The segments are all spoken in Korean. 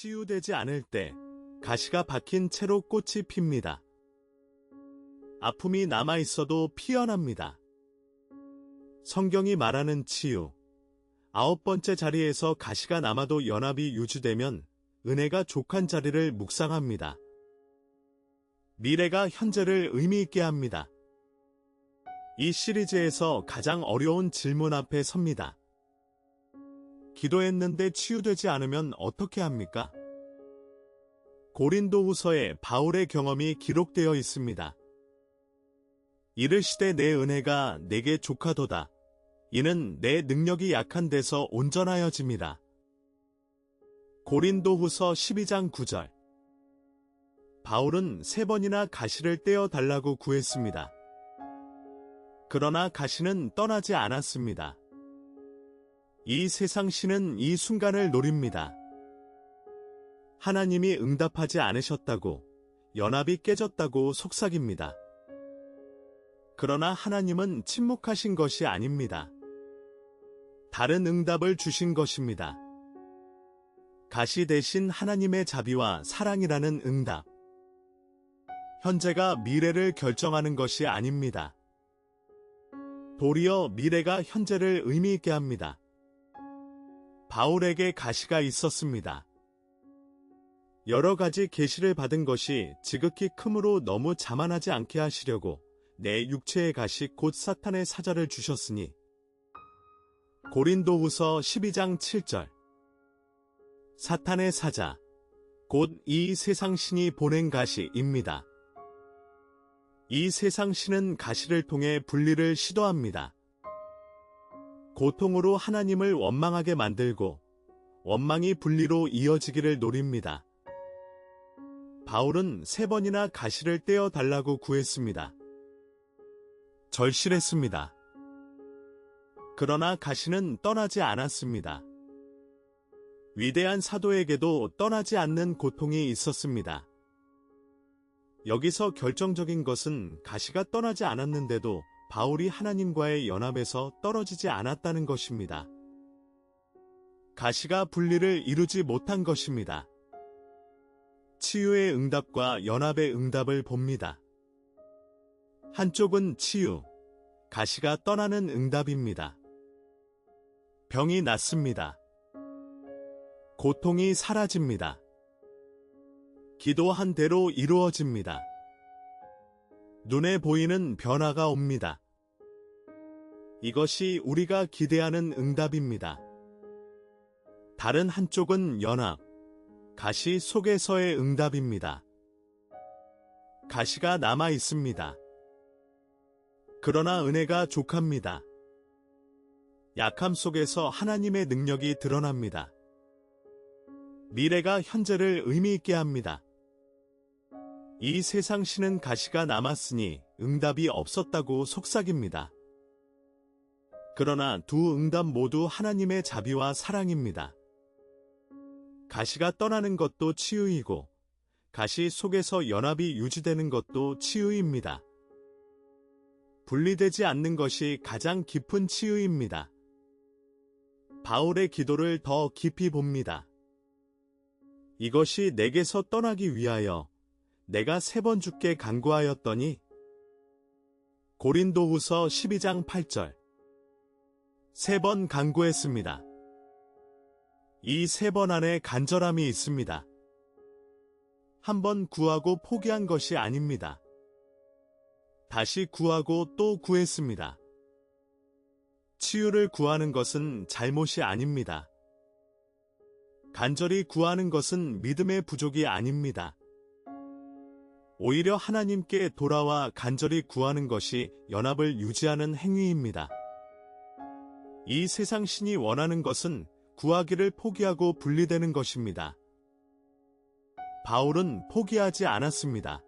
치유되지 않을 때 가시가 박힌 채로 꽃이 핍니다. 아픔이 남아있어도 피어납니다. 성경이 말하는 치유. 9번째 자리에서 가시가 남아도 연합이 유지되면 은혜가 족한 자리를 묵상합니다. 미래가 현재를 의미있게 합니다. 이 시리즈에서 가장 어려운 질문 앞에 섭니다. 기도했는데 치유되지 않으면 어떻게 합니까? 고린도후서에 바울의 경험이 기록되어 있습니다. 이르시되 내 은혜가 내게 족하도다. 이는 내 능력이 약한 데서 온전하여짐이라. 고린도후서 12장 9절. 바울은 3번이나 가시를 떼어 달라고 구했습니다. 그러나 가시는 떠나지 않았습니다. 이 세상 신은 이 순간을 노립니다. 하나님이 응답하지 않으셨다고, 연합이 깨졌다고 속삭입니다. 그러나 하나님은 침묵하신 것이 아닙니다. 다른 응답을 주신 것입니다. 가시 대신 하나님의 자비와 사랑이라는 응답. 현재가 미래를 결정하는 것이 아닙니다. 도리어 미래가 현재를 의미있게 합니다. 바울에게 가시가 있었습니다. 여러 가지 계시를 받은 것이 지극히 크므로 너무 자만하지 않게 하시려고 내 육체의 가시 곧 사탄의 사자를 주셨으니. 고린도후서 12장 7절. 사탄의 사자, 곧 이 세상 신이 보낸 가시입니다. 이 세상 신은 가시를 통해 분리를 시도합니다. 고통으로 하나님을 원망하게 만들고 원망이 분리로 이어지기를 노립니다. 바울은 3번이나 가시를 떼어 달라고 구했습니다. 절실했습니다. 그러나 가시는 떠나지 않았습니다. 위대한 사도에게도 떠나지 않는 고통이 있었습니다. 여기서 결정적인 것은 가시가 떠나지 않았는데도 바울이 하나님과의 연합에서 떨어지지 않았다는 것입니다. 가시가 분리를 이루지 못한 것입니다. 치유의 응답과 연합의 응답을 봅니다. 한쪽은 치유, 가시가 떠나는 응답입니다. 병이 낫습니다. 고통이 사라집니다. 기도한 대로 이루어집니다. 눈에 보이는 변화가 옵니다. 이것이 우리가 기대하는 응답입니다. 다른 한쪽은 연합, 가시 속에서의 응답입니다. 가시가 남아 있습니다. 그러나 은혜가 족합니다. 약함 속에서 하나님의 능력이 드러납니다. 미래가 현재를 의미있게 합니다. 이 세상 신은 가시가 남았으니 응답이 없었다고 속삭입니다. 그러나 두 응답 모두 하나님의 자비와 사랑입니다. 가시가 떠나는 것도 치유이고 가시 속에서 연합이 유지되는 것도 치유입니다. 분리되지 않는 것이 가장 깊은 치유입니다. 바울의 기도를 더 깊이 봅니다. 이것이 내게서 떠나기 위하여 내가 3번 주께 간구하였더니. 고린도후서 12장 8절. 3번 간구했습니다. 이 3번 안에 간절함이 있습니다. 한 번 구하고 포기한 것이 아닙니다. 다시 구하고 또 구했습니다. 치유를 구하는 것은 잘못이 아닙니다. 간절히 구하는 것은 믿음의 부족이 아닙니다. 오히려 하나님께 돌아와 간절히 구하는 것이 연합을 유지하는 행위입니다. 이 세상 신이 원하는 것은 구하기를 포기하고 분리되는 것입니다. 바울은 포기하지 않았습니다.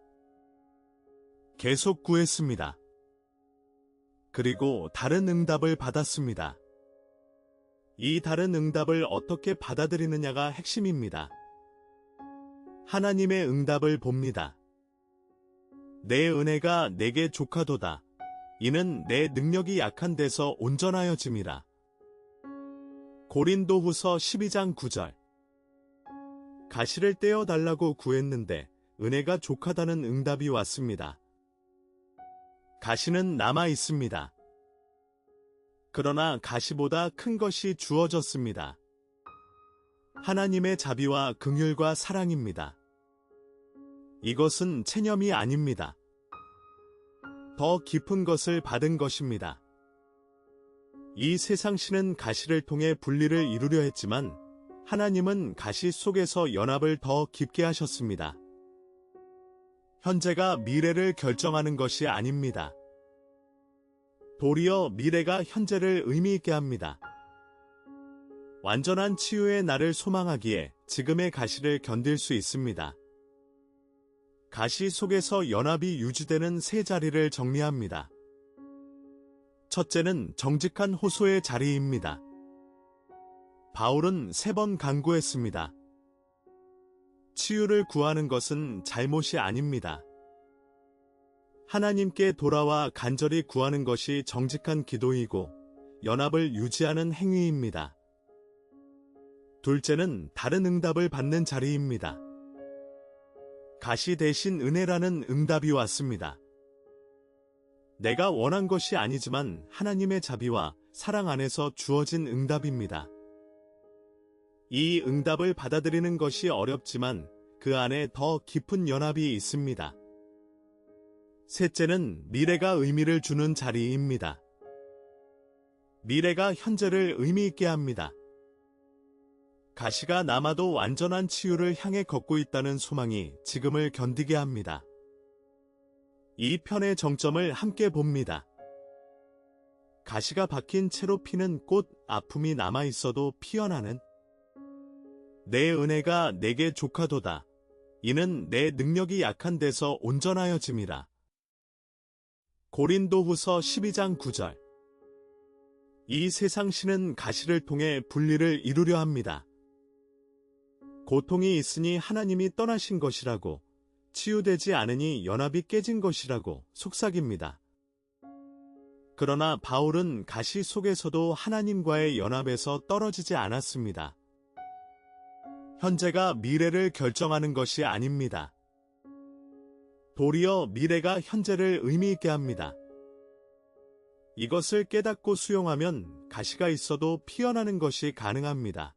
계속 구했습니다. 그리고 다른 응답을 받았습니다. 이 다른 응답을 어떻게 받아들이느냐가 핵심입니다. 하나님의 응답을 봅니다. 내 은혜가 내게 족하도다. 이는 내 능력이 약한 데서 온전하여짐이라. 고린도후서 12장 9절. 가시를 떼어달라고 구했는데 은혜가 족하다는 응답이 왔습니다. 가시는 남아 있습니다. 그러나 가시보다 큰 것이 주어졌습니다. 하나님의 자비와 긍휼과 사랑입니다. 이것은 체념이 아닙니다. 더 깊은 것을 받은 것입니다. 이 세상신은 가시를 통해 분리를 이루려 했지만 하나님은 가시 속에서 연합을 더 깊게 하셨습니다. 현재가 미래를 결정하는 것이 아닙니다. 도리어 미래가 현재를 의미 있게 합니다. 완전한 치유의 날을 소망하기에 지금의 가시를 견딜 수 있습니다. 가시 속에서 연합이 유지되는 세 자리를 정리합니다. 첫째는 정직한 호소의 자리입니다. 바울은 3번 간구했습니다. 치유를 구하는 것은 잘못이 아닙니다. 하나님께 돌아와 간절히 구하는 것이 정직한 기도이고 연합을 유지하는 행위입니다. 둘째는 다른 응답을 받는 자리입니다. 가시 대신 은혜라는 응답이 왔습니다. 내가 원한 것이 아니지만 하나님의 자비와 사랑 안에서 주어진 응답입니다. 이 응답을 받아들이는 것이 어렵지만 그 안에 더 깊은 연합이 있습니다. 셋째는 미래가 의미를 주는 자리입니다. 미래가 현재를 의미 있게 합니다. 가시가 남아도 완전한 치유를 향해 걷고 있다는 소망이 지금을 견디게 합니다. 이 편의 정점을 함께 봅니다. 가시가 박힌 채로 피는 꽃, 아픔이 남아있어도 피어나는 내 은혜가 내게 족하도다. 이는 내 능력이 약한 데서 온전하여짐이라. 고린도후서 12장 9절. 이 세상신은 가시를 통해 분리를 이루려 합니다. 고통이 있으니 하나님이 떠나신 것이라고, 치유되지 않으니 연합이 깨진 것이라고 속삭입니다. 그러나 바울은 가시 속에서도 하나님과의 연합에서 떨어지지 않았습니다. 현재가 미래를 결정하는 것이 아닙니다. 도리어 미래가 현재를 의미 있게 합니다. 이것을 깨닫고 수용하면 가시가 있어도 피어나는 것이 가능합니다.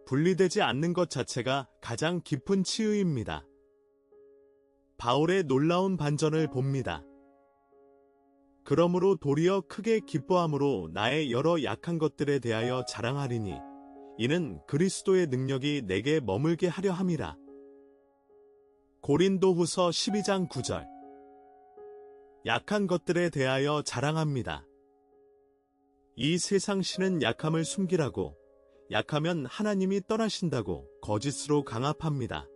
분리되지 않는 것 자체가 가장 깊은 치유입니다. 바울의 놀라운 반전을 봅니다. 그러므로 도리어 크게 기뻐함으로 나의 여러 약한 것들에 대하여 자랑하리니 이는 그리스도의 능력이 내게 머물게 하려 함이라. 고린도후서 12장 9절. 약한 것들에 대하여 자랑합니다. 이 세상신은 약함을 숨기라고, 약하면 하나님이 떠나신다고 거짓으로 강압합니다.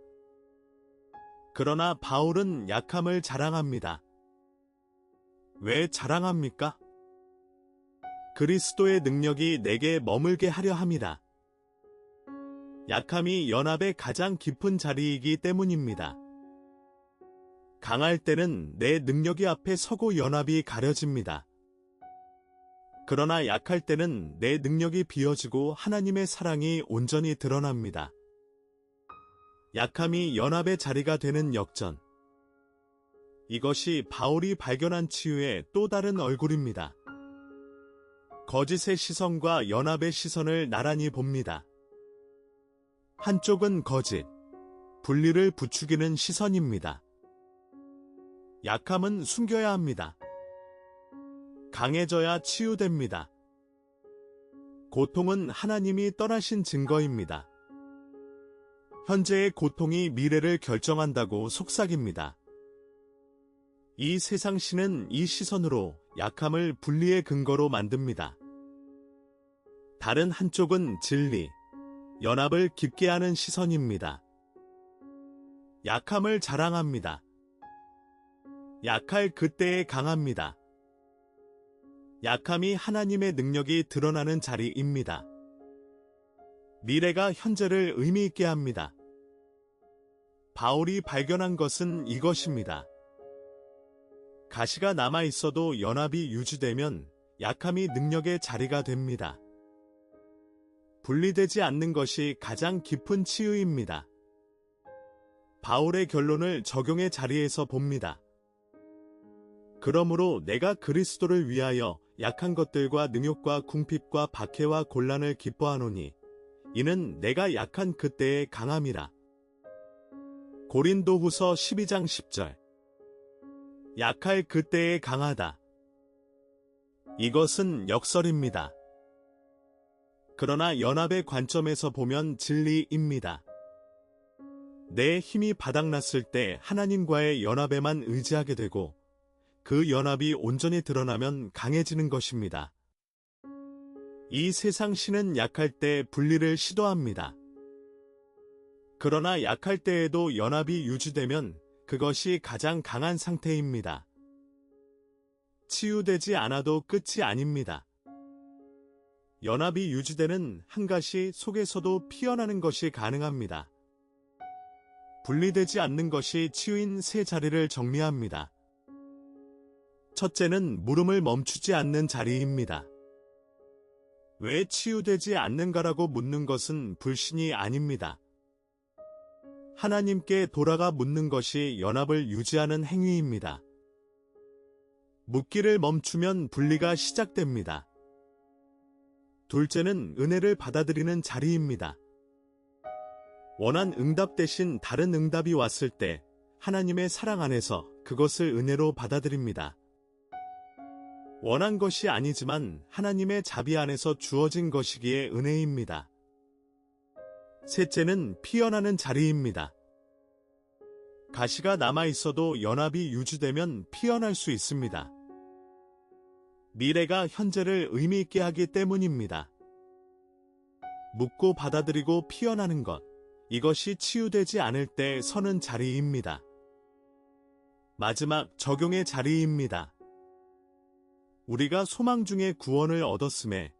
그러나 바울은 약함을 자랑합니다. 왜 자랑합니까? 그리스도의 능력이 내게 머물게 하려 함이라. 약함이 연합의 가장 깊은 자리이기 때문입니다. 강할 때는 내 능력이 앞에 서고 연합이 가려집니다. 그러나 약할 때는 내 능력이 비어지고 하나님의 사랑이 온전히 드러납니다. 약함이 연합의 자리가 되는 역전. 이것이 바울이 발견한 치유의 또 다른 얼굴입니다. 거짓의 시선과 연합의 시선을 나란히 봅니다. 한쪽은 거짓, 분리를 부추기는 시선입니다. 약함은 숨겨야 합니다. 강해져야 치유됩니다. 고통은 하나님이 떠나신 증거입니다. 현재의 고통이 미래를 결정한다고 속삭입니다. 이 세상신은 이 시선으로 약함을 분리의 근거로 만듭니다. 다른 한쪽은 진리, 연합을 깊게 하는 시선입니다. 약함을 자랑합니다. 약할 그때에 강합니다. 약함이 하나님의 능력이 드러나는 자리입니다. 미래가 현재를 의미 있게 합니다. 바울이 발견한 것은 이것입니다. 가시가 남아있어도 연합이 유지되면 약함이 능력의 자리가 됩니다. 분리되지 않는 것이 가장 깊은 치유입니다. 바울의 결론을 적용의 자리에서 봅니다. 그러므로 내가 그리스도를 위하여 약한 것들과 능욕과 궁핍과 박해와 곤란을 기뻐하노니 이는 내가 약한 그때의 강함이라. 고린도후서 12장 10절. 약할 그때에 강하다. 이것은 역설입니다. 그러나 연합의 관점에서 보면 진리입니다. 내 힘이 바닥났을 때 하나님과의 연합에만 의지하게 되고 그 연합이 온전히 드러나면 강해지는 것입니다. 이 세상 신은 약할 때 분리를 시도합니다. 그러나 약할 때에도 연합이 유지되면 그것이 가장 강한 상태입니다. 치유되지 않아도 끝이 아닙니다. 연합이 유지되는 한 가시 속에서도 피어나는 것이 가능합니다. 분리되지 않는 것이 치유인 세 자리를 정리합니다. 첫째는 물음을 멈추지 않는 자리입니다. 왜 치유되지 않는가라고 묻는 것은 불신이 아닙니다. 하나님께 돌아가 묻는 것이 연합을 유지하는 행위입니다. 묻기를 멈추면 분리가 시작됩니다. 둘째는 은혜를 받아들이는 자리입니다. 원한 응답 대신 다른 응답이 왔을 때 하나님의 사랑 안에서 그것을 은혜로 받아들입니다. 원한 것이 아니지만 하나님의 자비 안에서 주어진 것이기에 은혜입니다. 셋째는 피어나는 자리입니다. 가시가 남아있어도 연합이 유지되면 피어날 수 있습니다. 미래가 현재를 의미있게 하기 때문입니다. 묻고 받아들이고 피어나는 것, 이것이 치유되지 않을 때 서는 자리입니다. 마지막 적용의 자리입니다. 우리가 소망 중에 구원을 얻었음에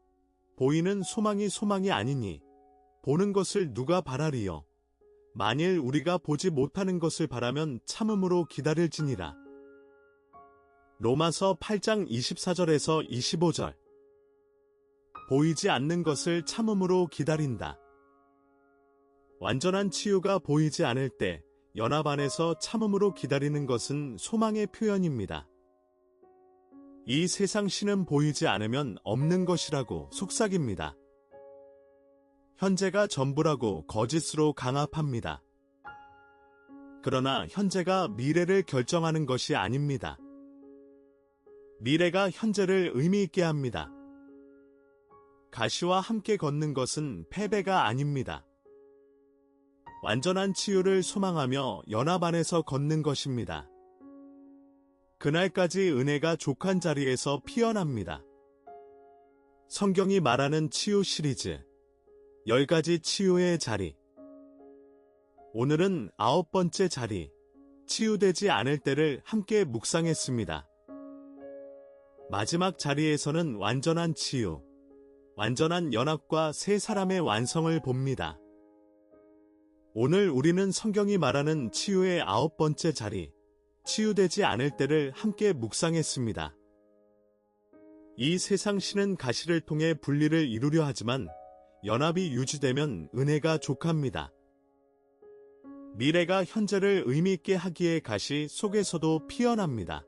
보이는 소망이 소망이 아니니 보는 것을 누가 바라리요. 만일 우리가 보지 못하는 것을 바라면 참음으로 기다릴지니라. 로마서 8장 24절에서 25절. 보이지 않는 것을 참음으로 기다린다. 완전한 치유가 보이지 않을 때 연합 안에서 참음으로 기다리는 것은 소망의 표현입니다. 이 세상 신은 보이지 않으면 없는 것이라고 속삭입니다. 현재가 전부라고 거짓으로 강압합니다. 그러나 현재가 미래를 결정하는 것이 아닙니다. 미래가 현재를 의미있게 합니다. 가시와 함께 걷는 것은 패배가 아닙니다. 완전한 치유를 소망하며 연합 안에서 걷는 것입니다. 그날까지 은혜가 족한 자리에서 피어납니다. 성경이 말하는 치유 시리즈 10가지 치유의 자리. 오늘은 9번째 자리, 치유되지 않을 때를 함께 묵상했습니다. 마지막 자리에서는 완전한 치유, 완전한 연합과 세 사람의 완성을 봅니다. 오늘 우리는 성경이 말하는 치유의 9번째 자리, 치유되지 않을 때를 함께 묵상했습니다. 이 세상 신은 가시를 통해 분리를 이루려 하지만 연합이 유지되면 은혜가 족합니다. 미래가 현재를 의미있게 하기에 가시 속에서도 피어납니다.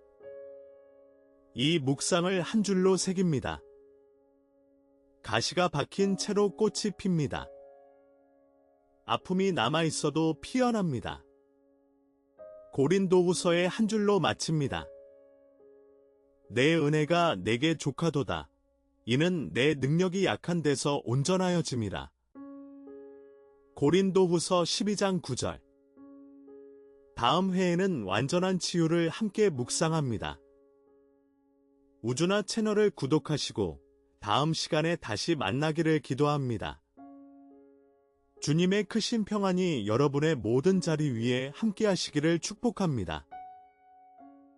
이 묵상을 한 줄로 새깁니다. 가시가 박힌 채로 꽃이 핍니다. 아픔이 남아있어도 피어납니다. 고린도후서의 한 줄로 마칩니다. 내 은혜가 내게 족하도다. 이는 내 능력이 약한 데서 온전하여짐이라. 고린도후서 12장 9절. 다음 회에는 완전한 치유를 함께 묵상합니다. 우주나 채널을 구독하시고 다음 시간에 다시 만나기를 기도합니다. 주님의 크신 평안이 여러분의 모든 자리 위에 함께 하시기를 축복합니다.